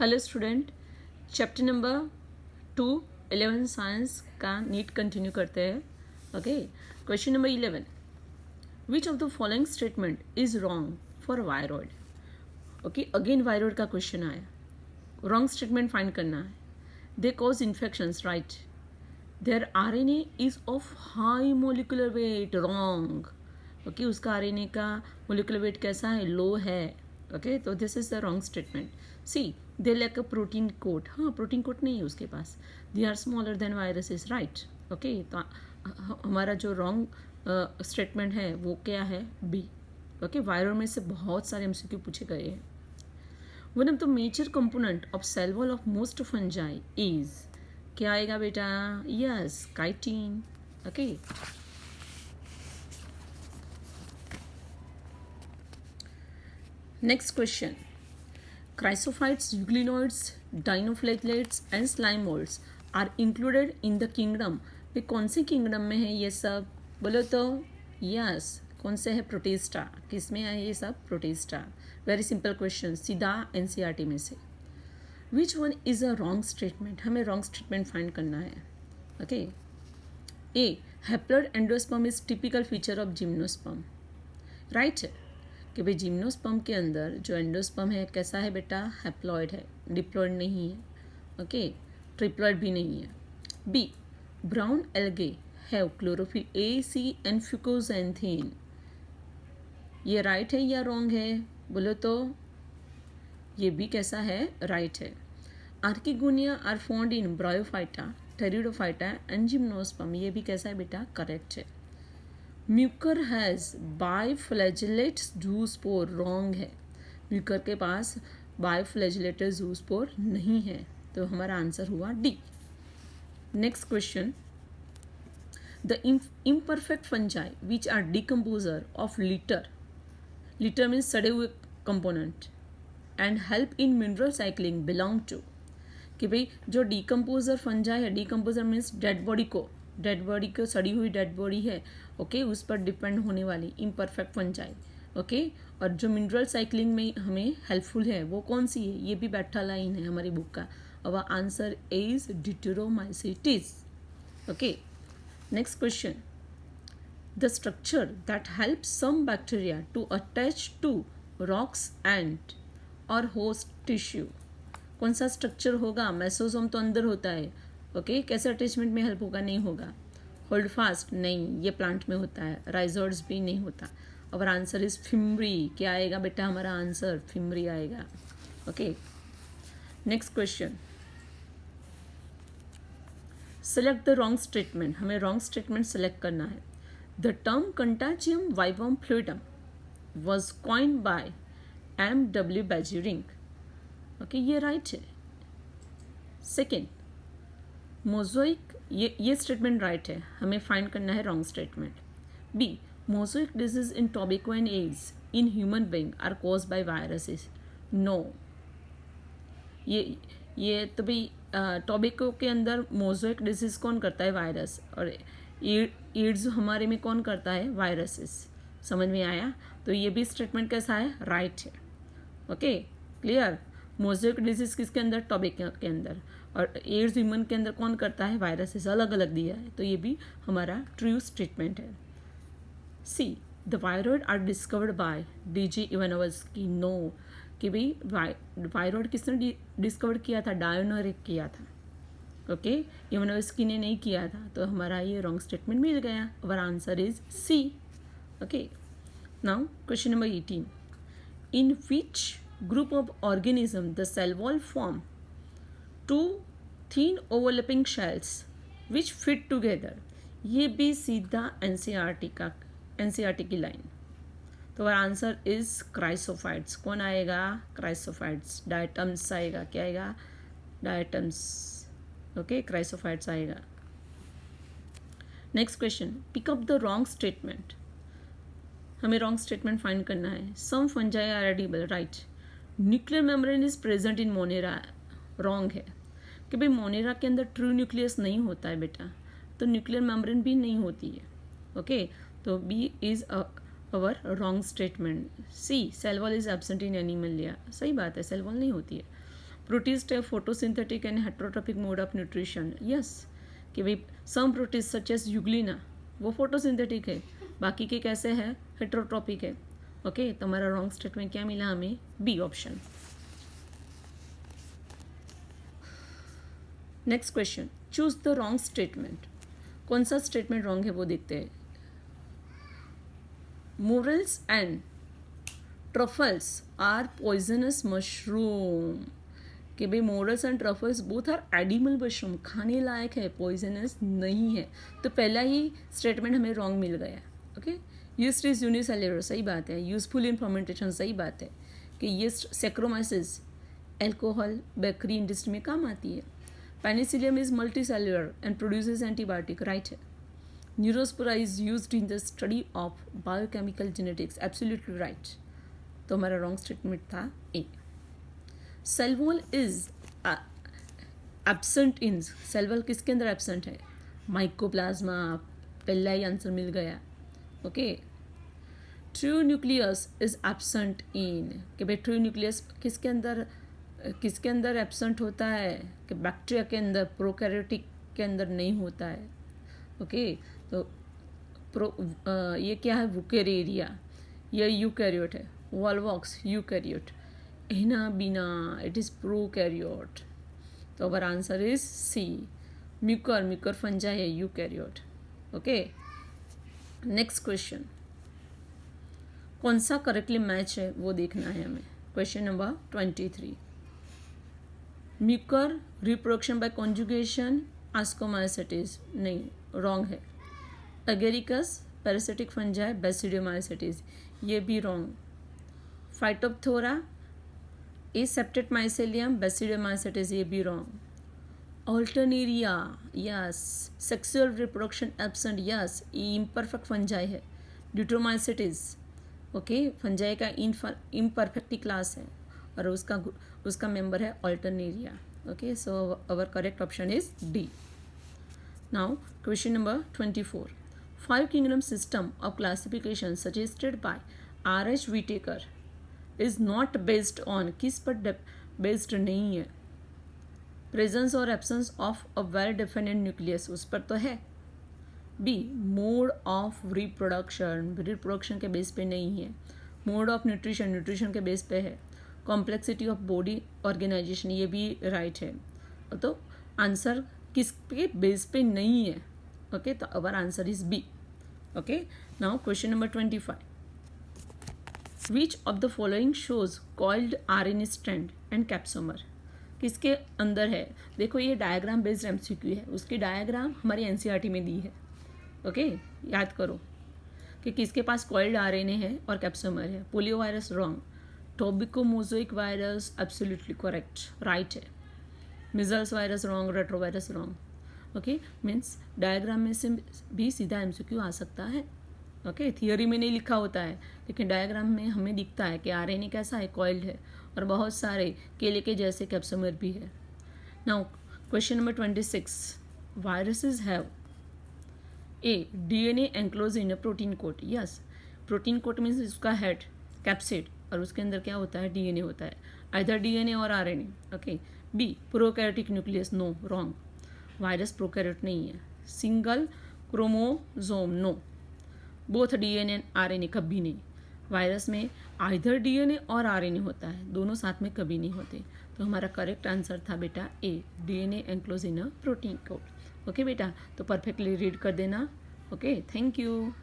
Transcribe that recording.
Hello student, chapter number 2 11 science का NEET continue करते हैं. Okay, question number 11. Which of the following statement is wrong for viroid. Okay, again viroid का question आया. Wrong statement find करना है. They cause infections, right. There RNA is of high molecular weight, wrong. Okay, उसका RNA का molecular weight कैसा है? Low है. Okay, तो this is the wrong statement. C, they lack a protein coat. हाँ, protein coat नहीं है उसके पास. They are smaller than virus is, right. Okay, तो हमारा जो रॉन्ग स्टेटमेंट है वो क्या है? बी. ओके, वायरल में से बहुत सारे एमसीक्यू पूछे गए हैं. One of the major component of cell wall of most fungi is, क्या आएगा बेटा? Yes, chitin. Okay, next question. Chrysophytes, euglenoids, dinoflagellates and slime molds are included in the kingdom. वे कौन से किंगडम में है ये सब? बोलो तो. यस, कौन से है? प्रोटिस्टा. किस में है ये सब? प्रोटिस्टा. वेरी सिंपल क्वेश्चन, सीधा एनसीईआरटी में से. Which one is a wrong statement? हमें रॉन्ग स्टेटमेंट फाइंड करना है. Okay, A, haploid endosperm is typical feature of gymnosperm. Right, कि भाई जिम्नोस्पर्म के अंदर जो एंडोस्पर्म है कैसा है बेटा? हैप्लॉइड है, डिप्लॉइड नहीं है. ओके, ट्रिप्लॉइड भी नहीं है. B, brown algae have chlorophyll a, c and fucoxanthin. ये राइट है या रॉन्ग है? बोलो तो. ये भी कैसा है? राइट है. Archegonia are found in bryophyta, pteridophyta and gymnosperm. ये भी कैसा है बेटा? करेक्ट है. Mucor has biflagellate zoospore, wrong है. म्यूकर के पास बाइफ्लैजिलेटेड जूस्पोर नहीं है, तो हमारा आंसर हुआ D. Next question. The imperfect fungi which are decomposer of litter. Litter means सड़े हुए component and help in mineral cycling belong to. कि भाई जो डिकम्पोजर फंजाई है, डिकम्पोजर मीन्स डेड बॉडी को, सड़ी हुई डेड बॉडी है, ओके, उस पर डिपेंड होने वाली इम्परफेक्ट फंजाई. ओके, और जो मिनरल साइक्लिंग में हमें हेल्पफुल है वो कौन सी है? ये भी बैठा लाइन है हमारी बुक का. और answer is deuteromycetes. Okay, next question. The structure that help some bacteria to attach to rocks and और होस्ट टिश्यू. कौन सा स्ट्रक्चर होगा? मेसोसोम तो अंदर होता है. ओके, कैसे अटैचमेंट में हेल्प होगा? नहीं होगा. होल्ड फास्ट, नहीं, ये प्लांट में होता है. राइजोइड्स भी नहीं होता. और आंसर इज फिम्ब्री. क्या आएगा बेटा? हमारा आंसर फिम्ब्री आएगा. Okay, next question. Select the wrong statement. हमें रॉन्ग स्टेटमेंट सेलेक्ट करना है. The term contagium vivum fluidum was coined by M.W. Badgering. Okay, ये राइट है. सेकेंड, मोज़ोइक, ये स्टेटमेंट राइट है. हमें फाइंड करना है wrong statement. B, mosaic disease in tobacco and AIDS in human being are caused by viruses. No, ये तो भाई टोबैको के अंदर मोज़ोइक डिजीज कौन करता है? वायरस. और एड्स हमारे में कौन करता है? वायरसेस. समझ में आया? तो ये भी स्टेटमेंट कैसा है? राइट है. Okay, clear. मोज़ोइक डिजीज किसके अंदर? टोबैको के अंदर. और एड्स ह्यूमन के अंदर कौन करता है? वायरसेस. अलग अलग दिया है, तो ये भी हमारा ट्रू स्टेटमेंट है. C, the viroid are discovered by D.G. Ivanovsky. No, कि भाई वायरॉइड किसने डिस्कवर किया था? डायोनोरिक किया था. ओके, इवानोव्स्की ने नहीं किया था, तो हमारा ये रॉन्ग स्टेटमेंट मिल गया. और answer is C. Okay, now question number 18. In which group of organism the cell wall form two thin overlapping shells which fit together. ये भी सीधा एनसीईआरटी की लाइन. तो आंसर इज क्राइसोफाइट्स. कौन आएगा? क्राइसोफाइट्स. डायटम्स आएगा. क्या आएगा? डायटम्स. ओके, क्राइसोफाइट्स आएगा. Next question. Pick up the wrong statement. हमें रॉन्ग स्टेटमेंट फाइंड करना है. Some fungi are edible, right. Nuclear membrane is present in Monera, wrong है. कि भाई मोनेरा के अंदर ट्रू न्यूक्लियस नहीं होता है बेटा, तो न्यूक्लियर मेम्ब्रेन भी नहीं होती है. ओके, तो B is our wrong statement. C, cell wall is absent in animalia. सही बात है, सेल वॉल नहीं होती है. प्रोटिस्ट है photosynthetic and heterotrophic mode of nutrition, yes कि भाई सम प्रोटिस्ट सच एस यूग्लिना वो फोटोसिंथेटिक है, बाकी के कैसे है हेट्रोट्रॉपिक है। ओके तो हमारा रॉन्ग स्टेटमेंट क्या मिला हमें, B option. Next question, choose the wrong statement. कौन सा स्टेटमेंट रॉन्ग है वो देखते हैं। Morels and truffles are poisonous mushroom, कि भाई morels and truffles both are edible mushroom, खाने लायक है, पॉइजनस नहीं है। तो पहला ही स्टेटमेंट हमें रॉन्ग मिल गया। ओके यीस्ट इज यूनिसेल्युलर, सही बात है। यूजफुल इन फर्मेंटेशन, सही बात है कि yeast Saccharomyces alcohol bakery industry में काम आती है। Penicillium is multicellular and produces antibiotic, right है। Neurospora is used in the study of biochemical genetics, absolutely right. तो हमारा रॉन्ग स्टेटमेंट था A. Cell wall is absent in, cell wall किसके अंदर एब्सेंट है, माइकोप्लाज्मा, पहला ही आंसर मिल गया। Okay true nucleus is absent इन, कि भाई ट्रू न्यूक्लियस किसके अंदर एब्सेंट होता है, कि बैक्टीरिया के अंदर, प्रोकैरियोटिक के अंदर नहीं होता है। ओके तो ये क्या है, वुकेरेरिया, ये यूकैरियोट है। वॉल्वॉक्स यूकैरियोट, हिना बीना इट इज प्रोकैरियोट। तो our answer is C, Mucor fungi है यूकैरियोट। ओके नेक्स्ट क्वेश्चन, कौन सा करेक्टली मैच है वो देखना है हमें। Question number 23, Mucor reproduction by conjugation Ascomycetes, नहीं रॉन्ग है। अगेरिकस पैरासिटिक फंजाई बेसिडियोमाइसिटीज, ये भी wrong. Phytophthora aseptate mycelium Basidiomycetes, ये भी wrong. Alternaria, yes. Sexual reproduction absent, yes, ये इम्परफेक्ट फंजाई है। ड्यूट्रोमाइसिटीज, ओके फंजाई का इम्परफेक्टी क्लास है और उसका मेंबर है Alternaria. Okay so our correct option is D. Now question number 24, 5 kingdom system of classification suggested by R.H. Whitaker is not based on, किस पर based नहीं है, प्रेजेंस और absence of a well defined nucleus, उस पर तो है। B mode of reproduction के बेस पे नहीं है। मोड ऑफ न्यूट्रिशन के बेस पे है। कॉम्प्लेक्सिटी ऑफ बॉडी ऑर्गेनाइजेशन, ये भी राइट है। तो आंसर किस पे बेस पे नहीं है। ओके तो our answer is B. Okay now question number 25, which of the following shows coiled RNA strand and capsomere, किसके अंदर है। देखो ये डायग्राम बेस्ड MCQ है, उसकी डायग्राम हमारी NCERT में दी है। ओके याद करो कि किसके पास कॉइल्ड RNA है और कैप्सोमर है। Polio virus wrong, tobacco mosaic virus absolutely correct, right है। Measles virus wrong, retrovirus wrong. Okay means diagram में से भी सीधा MCQ आ सकता है। ओके थियोरी में नहीं लिखा होता है लेकिन डायग्राम में हमें दिखता है कि RNA कैसा है, कॉइल्ड है और बहुत सारे केले के जैसे कैप्सोमर भी है। Now question number 26, viruses have a DNA enclose in a protein coat, yes protein coat means उसका हेड कैप्सिड और उसके अंदर क्या होता है, DNA होता है, आइदर DNA और RNA। Okay B prokaryotic nucleus, no wrong, virus prokaryote नहीं है। Single chromosome, no, both DNA and RNA, कभी नहीं। वायरस में आइदर DNA और RNA होता है, दोनों साथ में कभी नहीं होते। तो हमारा करेक्ट आंसर था बेटा A, DNA enclose in a protein coat. Okay बेटा तो परफेक्टली रीड कर देना। Okay thank you.